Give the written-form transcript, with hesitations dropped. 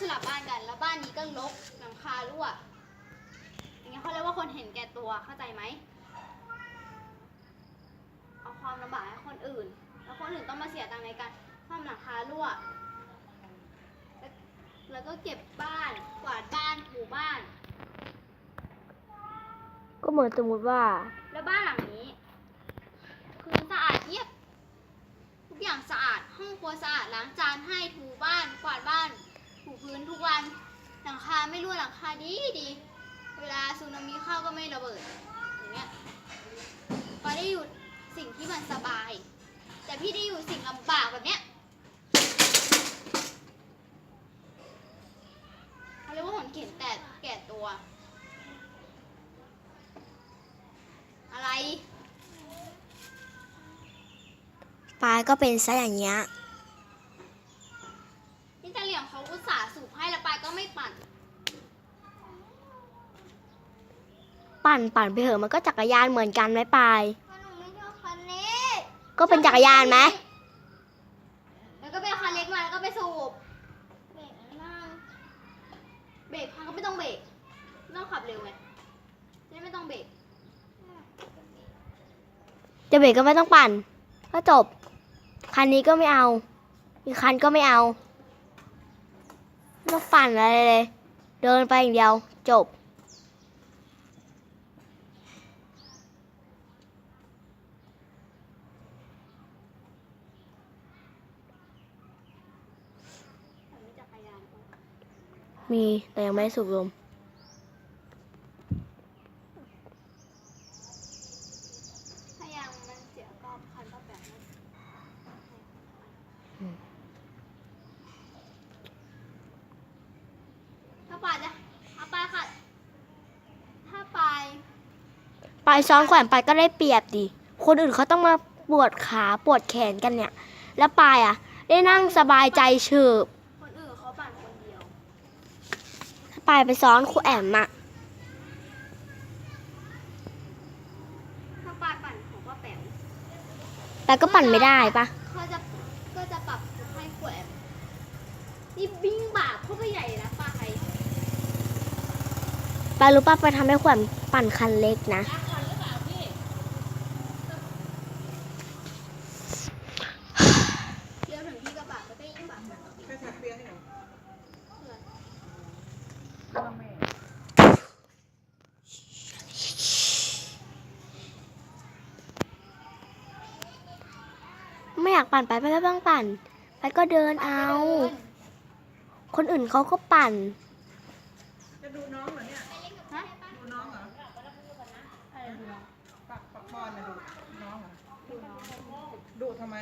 สลับบ้านกันแล้วบ้านนี้ก็รกหลังคารั่วอย่างเงี้ยเขาเรียกว่าคนเห็นแก่ตัวเข้าใจไหมเอาความลำบากให้คนอื่นแล้วคนอื่นต้องมาเสียตังค์ในการซ่อมหลังคารั่วแล้วก็เก็บบ้านกวาดบ้านถูบ้านก็เหมือนสมมติว่าแล้วบ้านหลังนี้คือสะอาดเยียบทุกอย่างสะอาดห้องครัวสะอาดล้างจานให้ถูบ้านกวาดบ้านถูพื้นทุกวันหลังคาไม่รั่วหลังคาดีเวลาสึนามิเข้าก็ไม่ระเบิดอย่างเงี้ยพอได้อยู่สิ่งที่มันสบายแต่พี่ได้อยู่สิ่งลำบากแบบเนี้ยเขาเรียกว่าหนเข็นแต่แก่ตัวอะไรปลายก็เป็นซะอย่างเงี้ยนี่จะเหลี่ยมเขาอุตส่าห์สูบให้แล้วปายก็ไม่ปั่นปั่นไปเถอะมันก็จักรยานเหมือนกันไหมปลายหนูไม่ชอบคันนี้ก็เป็นจักรยานไหมแล้วก็ไปคันเล็กมาแล้วก็ไปสูบเบรกนั่งเบรกพังก็ไม่ต้องเบรกไม่ต้องขับเร็วไงไม่ต้องเบรกจะเบรกก็ไม่ต้องปั่นก็จบคันนี้ก็ไม่เอาอีกคันก็ไม่เอาไม่ต้องปั่นอะไรเลยเดินไปอย่างเดียวจบมีแต่ยังไม่สูบลมถ้ายางมันเสียก็คันก็แบบนั้นถ้าปลายจะเอาปลายค่ะถ้าปลายซ้อนแขวนไปก็ได้เปรียบดิคนอื่นเขาต้องมาปวดขาปวดแขนกันเนี่ยแล้วปลายได้นั่งสบายใจเฉิบคนอื่นเขาปั่นคนเดียวถ้าปลายไปซ้อนครูแอมถ้าปลายปั่นของป้าแป๋วแต่ก็ปั่นไม่ได้ปะก็จะปรับให้ขวดนี่บิ้งบาปเข้าไปใหญ่นะปลายรู้ป่ะไปทำให้ขวัญปั่นคันเล็กนะเลี้ยวถึงที่กระบะก็ยิ่งบาปนะแค่ถักเปียนี่เหรอไม่อยากปั่นไปก็ต้องปั่นไปก็เดินเอาคนอื่นเขาก็ปั่นจะดูน้องเหรอเนี่ยฮะดูน้องเหรออะไรดูน้องปักบอลนะดูน้องเหรอดูน้องดูทำไม